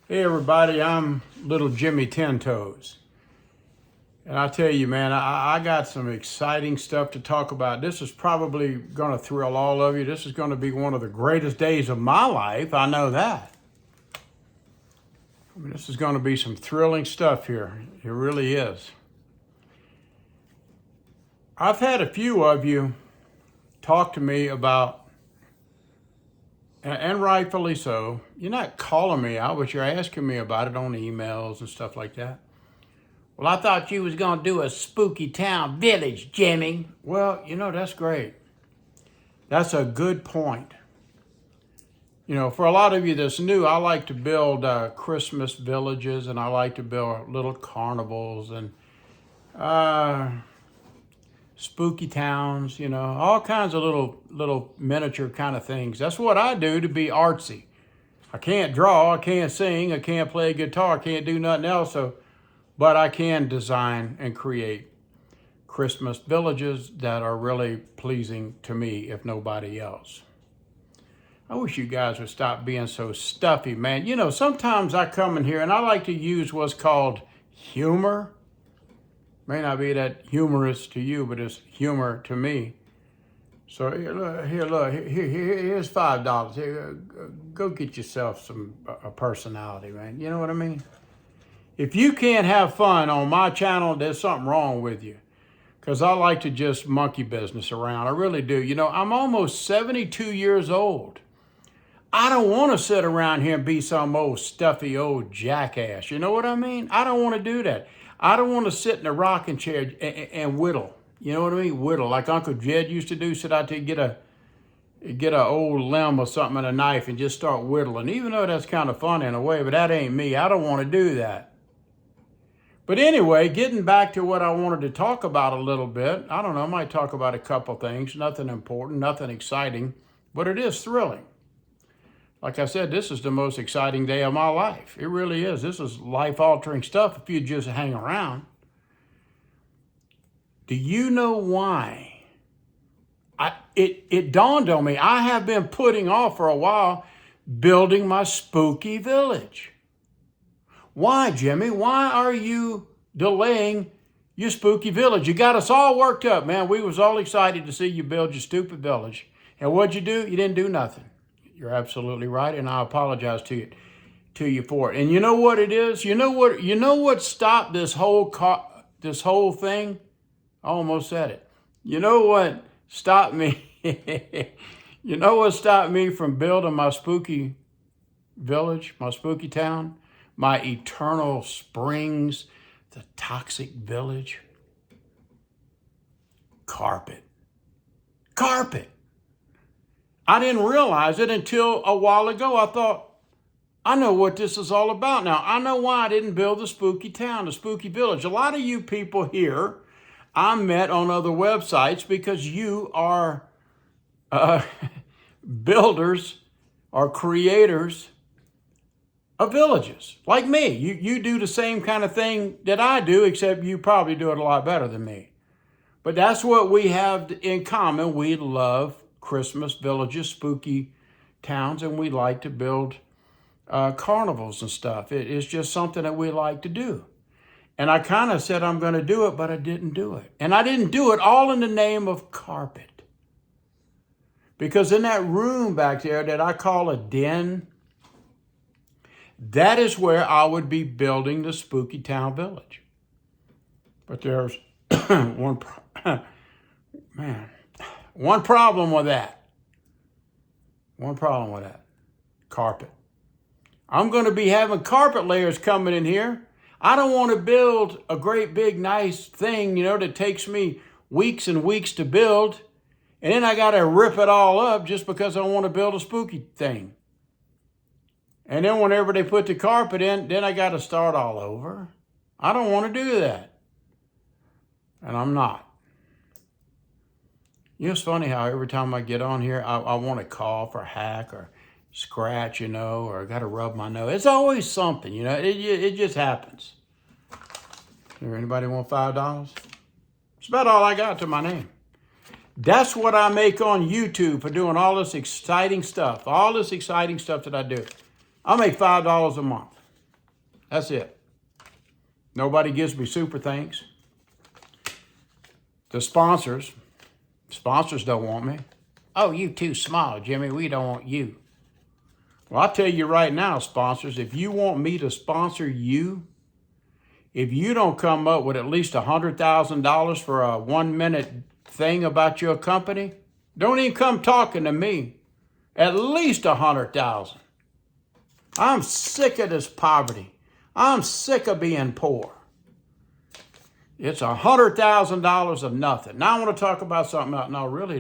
Hey everybody, I'm little Jimmy Ten Toes. And I tell you, man, I got some exciting stuff to talk about. This is probably going to thrill all of you. This is going to be one of the greatest days of my life. I know that. I mean, this is going to be some thrilling stuff here. It really is. I've had a few of you talk to me about, and rightfully so, you're not calling me out, but you're asking me about it on emails and stuff like that. Well, I thought you was going to do a spooky town village, Jimmy. Well, that's great. That's a good point. For a lot of you that's new, I like to build Christmas villages, and I like to build little carnivals and spooky towns, all kinds of little miniature kind of things. That's what I do to be artsy. I can't draw, I can't sing, I can't play guitar, I can't do nothing else, but I can design and create Christmas villages that are really pleasing to me, if nobody else. I wish you guys would stop being so stuffy, man. Sometimes I come in here and I like to use what's called humor. May not be that humorous to you, but it's humor to me. So here's $5. Here, go get yourself a personality, man. You know what I mean? If you can't have fun on my channel, there's something wrong with you. Because I like to just monkey business around. I really do. I'm almost 72 years old. I don't want to sit around here and be some old stuffy old jackass. You know what I mean? I don't want to do that. I don't want to sit in a rocking chair and whittle. You know what I mean? Whittle, like Uncle Jed used to do. Sit out there, get an old limb or something and a knife and just start whittling. Even though that's kind of fun in a way, but that ain't me. I don't want to do that. But anyway, getting back to what I wanted to talk about a little bit. I don't know, I might talk about a couple things. Nothing important, nothing exciting, but it is thrilling. Like I said, this is the most exciting day of my life. It really is. This is life-altering stuff if you just hang around. Do you know why? It dawned on me. I have been putting off for a while building my spooky village. Why, Jimmy? Why are you delaying your spooky village? You got us all worked up, man. We was all excited to see you build your stupid village. And what'd you do? You didn't do nothing. You're absolutely right, and I apologize to you for it. And you know what it is? You know what stopped this whole thing? I almost said it. You know what stopped me? You know what stopped me from building my spooky village, my spooky town, my Eternal Springs, the toxic village? Carpet. I didn't realize it until a while ago. I thought, I know what this is all about now. I know why I didn't build the spooky town, the spooky village. A lot of you people here I met on other websites because you are builders or creators of villages. Like me, you do the same kind of thing that I do, except you probably do it a lot better than me. But that's what we have in common. We love Christmas villages, spooky towns, and we like to build carnivals and stuff. It's just something that we like to do. And I kind of said I'm going to do it, but I didn't do it. And I didn't do it all in the name of carpet. Because in that room back there that I call a den, that is where I would be building the spooky town village. But there's one problem with that. Carpet. I'm going to be having carpet layers coming in here. I don't want to build a great big nice thing, that takes me weeks and weeks to build. And then I got to rip it all up just because I want to build a spooky thing. And then whenever they put the carpet in, then I got to start all over. I don't want to do that. And I'm not. It's funny how every time I get on here, I want to cough or hack or scratch, or I got to rub my nose. It's always something, it just happens. Here, anybody want $5? It's about all I got to my name. That's what I make on YouTube for doing all this exciting stuff that I do. I make $5 a month. That's it. Nobody gives me super thanks. The sponsors don't want me. Oh, you too small, Jimmy. We don't want you. Well, I'll tell you right now, sponsors, if you want me to sponsor you, if you don't come up with at least $100,000 for a 1-minute thing about your company, don't even come talking to me. At least 100,000. I'm sick of this poverty. I'm sick of being poor. It's $100,000 of nothing. Now I want to talk about something else. No, really,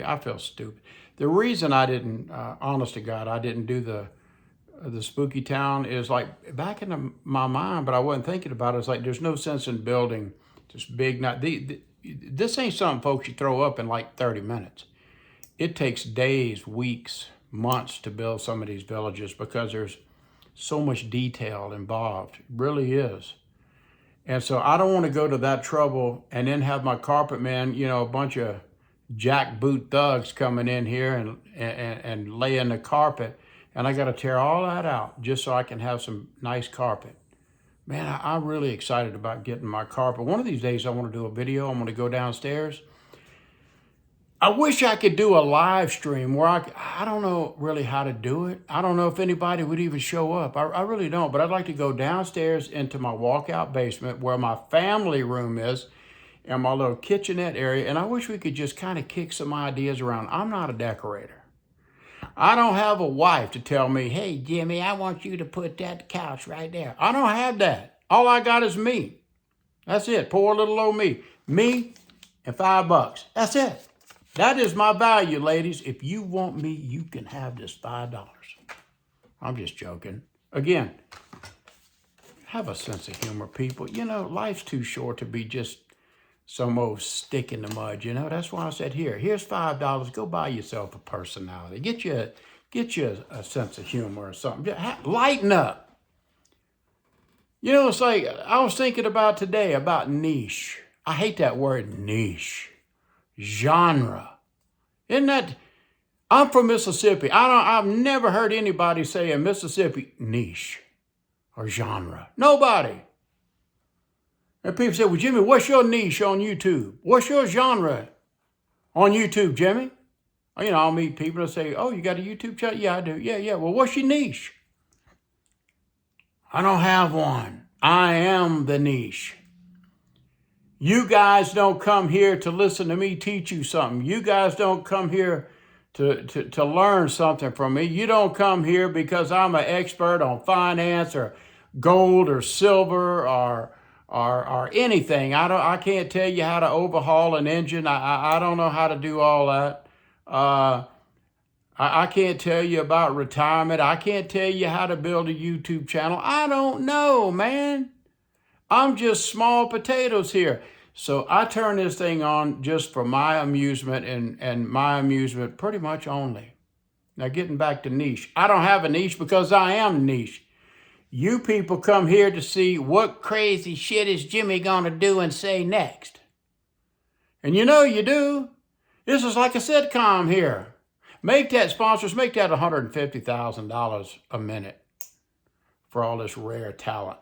I feel stupid. The reason I didn't, honest to God, I didn't do the Spooky Town is like back in my mind, but I wasn't thinking about it. It's like there's no sense in building this big. This ain't something, folks, you throw up in like 30 minutes. It takes days, weeks, months to build some of these villages because there's so much detail involved. It really is. And so I don't want to go to that trouble and then have my carpet man, a bunch of jackboot thugs coming in here and laying the carpet. And I got to tear all that out just so I can have some nice carpet. Man, I'm really excited about getting my carpet. One of these days I want to do a video. I'm going to go downstairs. I wish I could do a live stream where I don't know really how to do it. I don't know if anybody would even show up. I really don't, but I'd like to go downstairs into my walkout basement where my family room is and my little kitchenette area. And I wish we could just kind of kick some ideas around. I'm not a decorator. I don't have a wife to tell me, hey, Jimmy, I want you to put that couch right there. I don't have that. All I got is me. That's it. Poor little old me. Me and $5. That's it. That is my value, ladies. If you want me, you can have this $5. I'm just joking. Again, have a sense of humor, people. Life's too short to be just some old stick in the mud, That's why I said, here's $5. Go buy yourself a personality. Get you a sense of humor or something. Lighten up. It's like I was thinking about today about niche. I hate that word niche. Genre. Isn't that? I'm from Mississippi. I've never heard anybody say in Mississippi niche or genre. Nobody. And people say, well, Jimmy, what's your niche on YouTube? What's your genre on YouTube, Jimmy? I'll meet people and say, oh, you got a YouTube channel? Yeah, I do. Yeah. Well, what's your niche? I don't have one. I am the niche. You guys don't come here to listen to me teach you something. You guys don't come here to learn something from me. You don't come here because I'm an expert on finance or gold or silver or anything. I can't tell you how to overhaul an engine. I don't know how to do all that. I can't tell you about retirement. I can't tell you how to build a YouTube channel. I don't know, man. I'm just small potatoes here. So I turn this thing on just for my amusement and my amusement pretty much only. Now getting back to niche. I don't have a niche because I am niche. You people come here to see what crazy shit is Jimmy gonna do and say next. And you do. This is like a sitcom here. Make that, sponsors, make that $150,000 a minute for all this rare talent.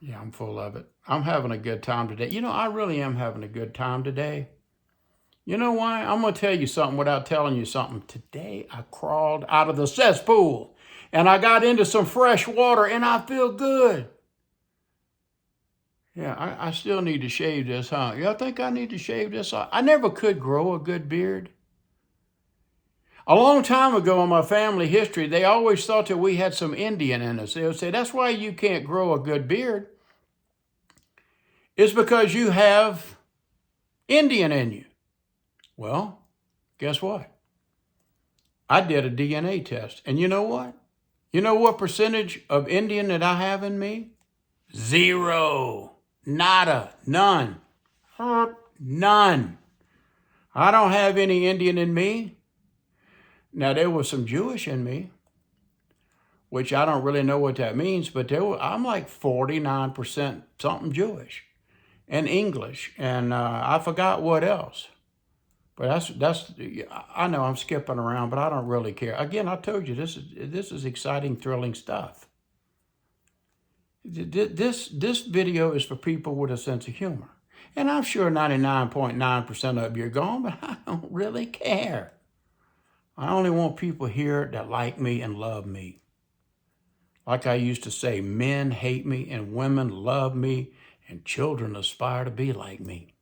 Yeah, I'm full of it. I'm having a good time today. I really am having a good time today. You know why? I'm going to tell you something without telling you something. Today, I crawled out of the cesspool and I got into some fresh water and I feel good. Yeah, I still need to shave this, huh? Y'all think I need to shave this off? I never could grow a good beard. A long time ago in my family history, they always thought that we had some Indian in us. They would say, that's why you can't grow a good beard. It's because you have Indian in you. Well, guess what? I did a DNA test. And you know what? You know what percentage of Indian that I have in me? 0. Nada. None. None. I don't have any Indian in me. Now, there was some Jewish in me, which I don't really know what that means, but I'm like 49% something Jewish and English, and I forgot what else. But that's I know I'm skipping around, but I don't really care. Again, I told you this is exciting, thrilling stuff. This video is for people with a sense of humor. And I'm sure 99.9% of you are gone, but I don't really care. I only want people here that like me and love me. Like I used to say, men hate me and women love me and children aspire to be like me.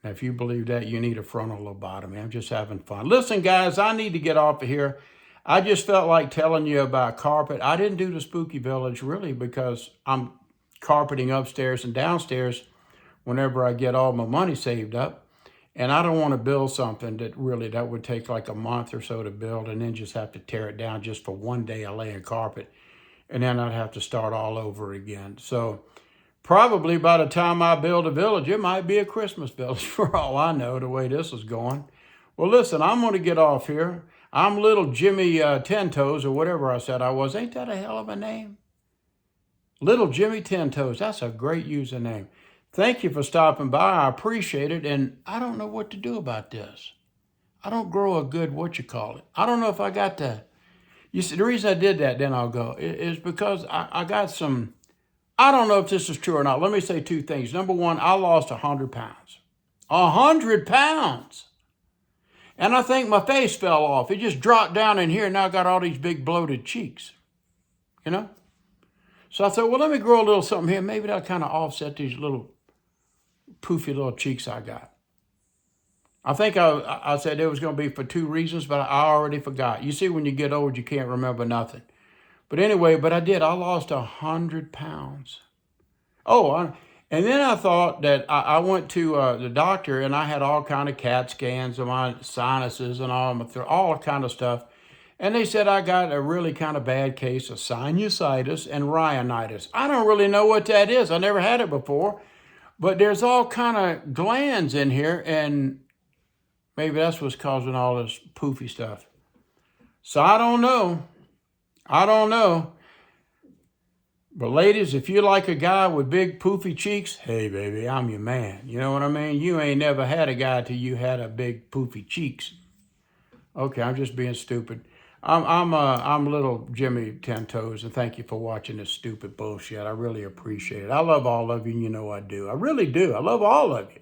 Now, if you believe that, you need a frontal lobotomy. I'm just having fun. Listen, guys, I need to get off of here. I just felt like telling you about carpet. I didn't do the Spooky Village really because I'm carpeting upstairs and downstairs whenever I get all my money saved up. And I don't want to build something that would take like a month or so to build and then just have to tear it down just for one day of laying carpet. And then I'd have to start all over again. So probably by the time I build a village, it might be a Christmas village for all I know, the way this is going. Well, listen, I'm going to get off here. I'm little Jimmy 10 Toes or whatever I said I was. Ain't that a hell of a name? Little Jimmy 10 Toes. That's a great username. Thank you for stopping by. I appreciate it. And I don't know what to do about this. I don't grow a good, I don't know if I got the, you see, the reason I did that, then I'll go, is because I got some, I don't know if this is true or not. Let me say two things. Number one, I lost 100 pounds. 100 pounds. And I think my face fell off. It just dropped down in here. And now I got all these big bloated cheeks, you know? So I thought, well, let me grow a little something here. Maybe that'll kind of offset these little poofy little cheeks I got. I think I said it was going to be for two reasons, but I already forgot. You see, when you get old, you can't remember nothing. But anyway, I did. I lost 100 pounds. And then I thought that I went to the doctor and I had all kind of CAT scans of my sinuses and all kind of stuff. And they said I got a really kind of bad case of sinusitis and rhinitis. I don't really know what that is. I never had it before. But there's all kind of glands in here, and maybe that's what's causing all this poofy stuff. So I don't know. But ladies, if you like a guy with big poofy cheeks, hey baby, I'm your man. You know what I mean? You ain't never had a guy till you had a big poofy cheeks. Okay, I'm just being stupid. I'm little Jimmy 10 Toes, and thank you for watching this stupid bullshit. I really appreciate it. I love all of you, and you know I do. I really do. I love all of you.